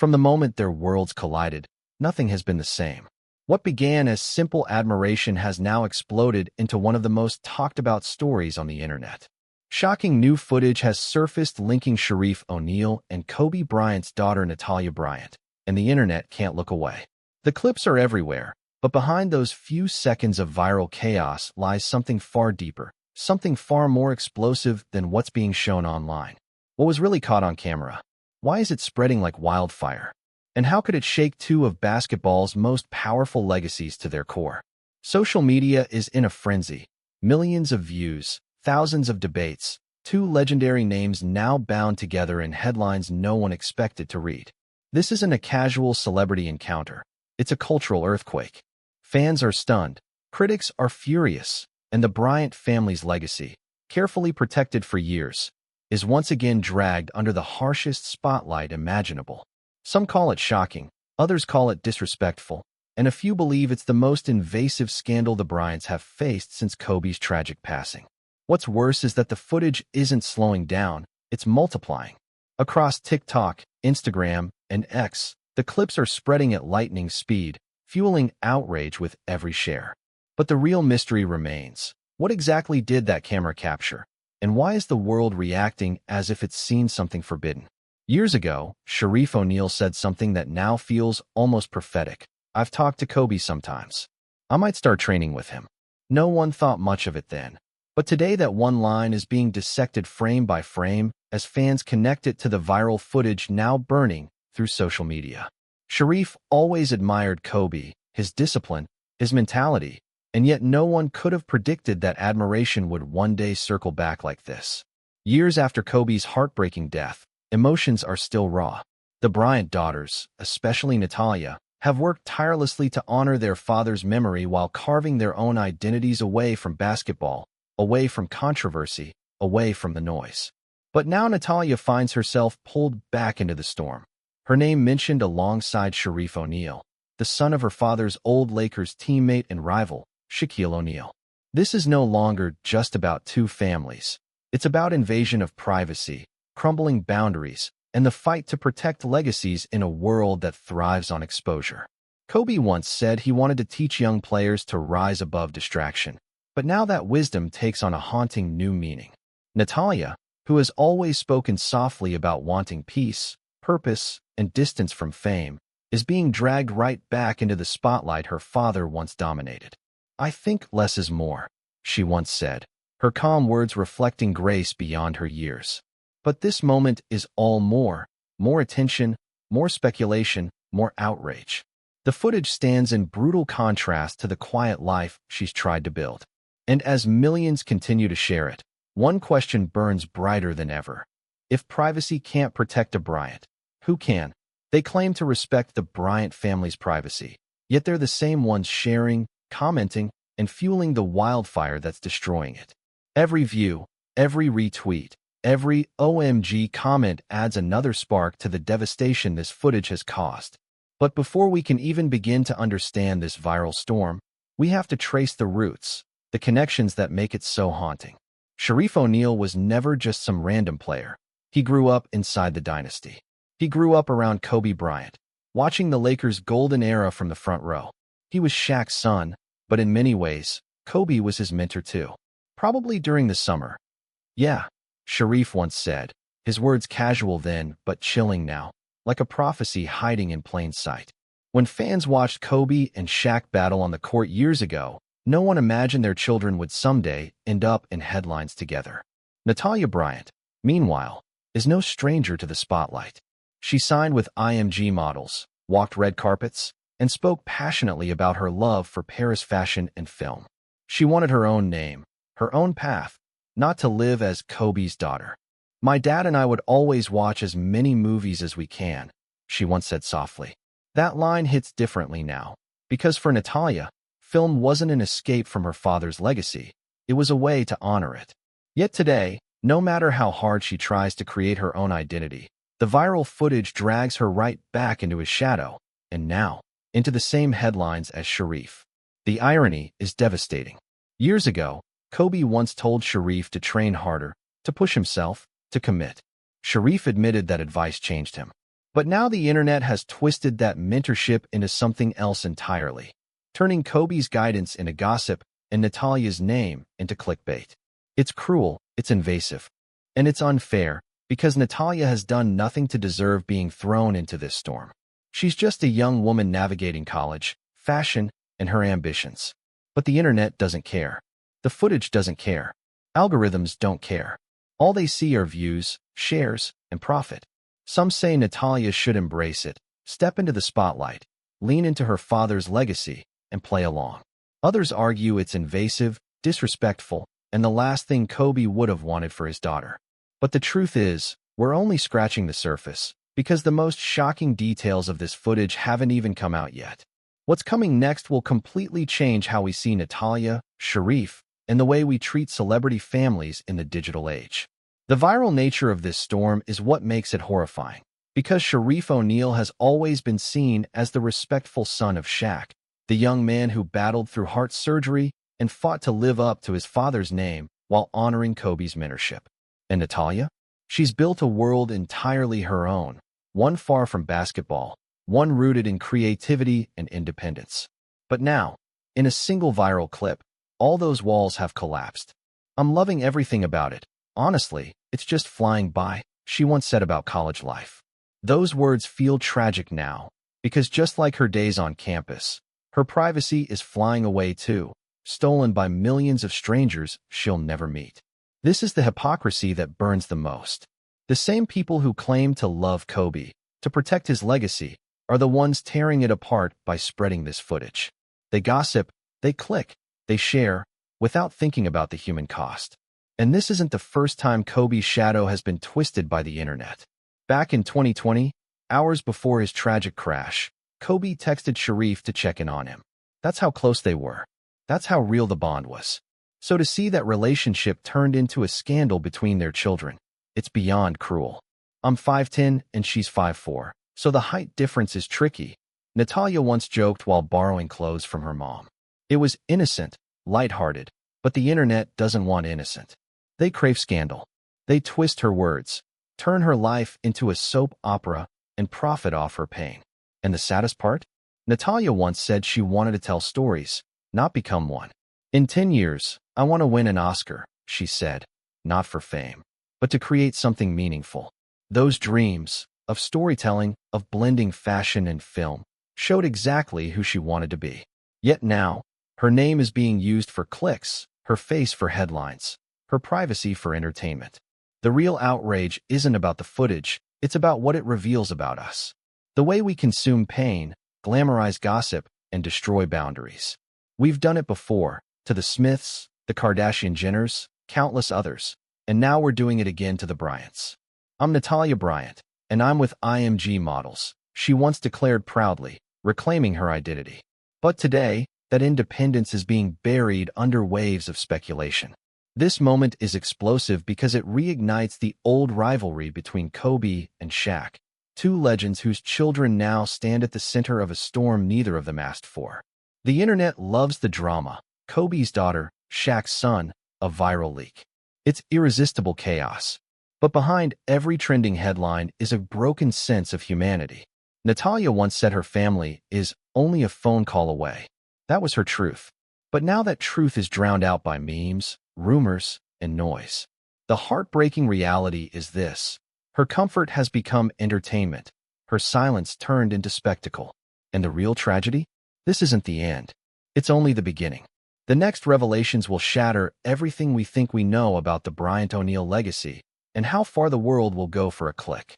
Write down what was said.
From the moment their worlds collided, nothing has been the same. What began as simple admiration has now exploded into one of the most talked about stories on the internet. Shocking new footage has surfaced linking Shareef O'Neal and Kobe Bryant's daughter Natalia Bryant, and the internet can't look away. The clips are everywhere, but behind those few seconds of viral chaos lies something far deeper, something far more explosive than what's being shown online. What was really caught on camera? Why is it spreading like wildfire? And how could it shake two of basketball's most powerful legacies to their core? Social media is in a frenzy. Millions of views, thousands of debates, two legendary names now bound together in headlines no one expected to read. This isn't a casual celebrity encounter. It's a cultural earthquake. Fans are stunned, critics are furious, and the Bryant family's legacy, carefully protected for years, is once again dragged under the harshest spotlight imaginable. Some call it shocking, others call it disrespectful, and a few believe it's the most invasive scandal the Bryants have faced since Kobe's tragic passing. What's worse is that the footage isn't slowing down, it's multiplying. Across TikTok, Instagram, and X, the clips are spreading at lightning speed, fueling outrage with every share. But the real mystery remains. What exactly did that camera capture? And why is the world reacting as if it's seen something forbidden? Years ago, Shareef O'Neal said something that now feels almost prophetic. I've talked to Kobe sometimes. I might start training with him. No one thought much of it then. But today that one line is being dissected frame by frame as fans connect it to the viral footage now burning through social media. Shareef always admired Kobe, his discipline, his mentality, and yet no one could have predicted that admiration would one day circle back like this. Years after Kobe's heartbreaking death, emotions are still raw. The Bryant daughters, especially Natalia, have worked tirelessly to honor their father's memory while carving their own identities away from basketball, away from controversy, away from the noise. But now Natalia finds herself pulled back into the storm. Her name mentioned alongside Shareef O'Neal, the son of her father's old Lakers teammate and rival, Shaquille O'Neal. This is no longer just about two families. It's about invasion of privacy, crumbling boundaries, and the fight to protect legacies in a world that thrives on exposure. Kobe once said he wanted to teach young players to rise above distraction, but now that wisdom takes on a haunting new meaning. Natalia, who has always spoken softly about wanting peace, purpose, and distance from fame, is being dragged right back into the spotlight her father once dominated. "I think less is more," she once said, her calm words reflecting grace beyond her years. But this moment is all more attention, more speculation, more outrage. The footage stands in brutal contrast to the quiet life she's tried to build. And as millions continue to share it, one question burns brighter than ever. If privacy can't protect a Bryant, who can? They claim to respect the Bryant family's privacy, yet they're the same ones sharing, commenting, and fueling the wildfire that's destroying it. Every view, every retweet, every OMG comment adds another spark to the devastation this footage has caused. But before we can even begin to understand this viral storm, we have to trace the roots, the connections that make it so haunting. Shareef O'Neal was never just some random player. He grew up inside the dynasty. He grew up around Kobe Bryant, watching the Lakers' golden era from the front row. He was Shaq's son, but in many ways, Kobe was his mentor too. Probably during the summer. Yeah, Shareef once said, his words casual then but chilling now, like a prophecy hiding in plain sight. When fans watched Kobe and Shaq battle on the court years ago, no one imagined their children would someday end up in headlines together. Natalia Bryant, meanwhile, is no stranger to the spotlight. She signed with IMG models, walked red carpets, and spoke passionately about her love for Paris fashion and film. She wanted her own name, her own path, not to live as Kobe's daughter. "My dad and I would always watch as many movies as we can," she once said softly. That line hits differently now, because for Natalia, film wasn't an escape from her father's legacy, it was a way to honor it. Yet today, no matter how hard she tries to create her own identity, the viral footage drags her right back into his shadow, and now, into the same headlines as Shareef. The irony is devastating. Years ago, Kobe once told Shareef to train harder, to push himself, to commit. Shareef admitted that advice changed him. But now the internet has twisted that mentorship into something else entirely, turning Kobe's guidance into gossip and Natalia's name into clickbait. It's cruel, it's invasive, and it's unfair because Natalia has done nothing to deserve being thrown into this storm. She's just a young woman navigating college, fashion, and her ambitions. But the internet doesn't care. The footage doesn't care. Algorithms don't care. All they see are views, shares, and profit. Some say Natalia should embrace it, step into the spotlight, lean into her father's legacy, and play along. Others argue it's invasive, disrespectful, and the last thing Kobe would have wanted for his daughter. But the truth is, we're only scratching the surface, because the most shocking details of this footage haven't even come out yet. What's coming next will completely change how we see Natalia, Sharif, and the way we treat celebrity families in the digital age. The viral nature of this storm is what makes it horrifying, because Sharif O'Neal has always been seen as the respectful son of Shaq, the young man who battled through heart surgery and fought to live up to his father's name while honoring Kobe's mentorship. And Natalia? She's built a world entirely her own, one far from basketball, one rooted in creativity and independence. But now, in a single viral clip, all those walls have collapsed. I'm loving everything about it. Honestly, it's just flying by, she once said about college life. Those words feel tragic now, because just like her days on campus, her privacy is flying away too, stolen by millions of strangers she'll never meet. This is the hypocrisy that burns the most. The same people who claim to love Kobe, to protect his legacy, are the ones tearing it apart by spreading this footage. They gossip, they click, they share, without thinking about the human cost. And this isn't the first time Kobe's shadow has been twisted by the internet. Back in 2020, hours before his tragic crash, Kobe texted Sharif to check in on him. That's how close they were. That's how real the bond was. So to see that relationship turned into a scandal between their children, it's beyond cruel. I'm 5'10" and she's 5'4", so the height difference is tricky. Natalia once joked while borrowing clothes from her mom. It was innocent, lighthearted, but the internet doesn't want innocent. They crave scandal. They twist her words, turn her life into a soap opera, and profit off her pain. And the saddest part? Natalia once said she wanted to tell stories, not become one. In 10 years, I want to win an Oscar, she said, not for fame, but to create something meaningful. Those dreams, of storytelling, of blending fashion and film, showed exactly who she wanted to be. Yet now, her name is being used for clicks, her face for headlines, her privacy for entertainment. The real outrage isn't about the footage, it's about what it reveals about us. The way we consume pain, glamorize gossip, and destroy boundaries. We've done it before, to the Smiths, the Kardashian-Jenners, countless others, and now we're doing it again to the Bryants. I'm Natalia Bryant, and I'm with IMG Models, she once declared proudly, reclaiming her identity. But today, that independence is being buried under waves of speculation. This moment is explosive because it reignites the old rivalry between Kobe and Shaq, two legends whose children now stand at the center of a storm neither of them asked for. The internet loves the drama. Kobe's daughter, Shaq's son, a viral leak. It's irresistible chaos. But behind every trending headline is a broken sense of humanity. Natalia once said her family is only a phone call away. That was her truth. But now that truth is drowned out by memes, rumors, and noise. The heartbreaking reality is this. Her comfort has become entertainment. Her silence turned into spectacle. And the real tragedy? This isn't the end. It's only the beginning. The next revelations will shatter everything we think we know about the Bryant O'Neal legacy and how far the world will go for a click.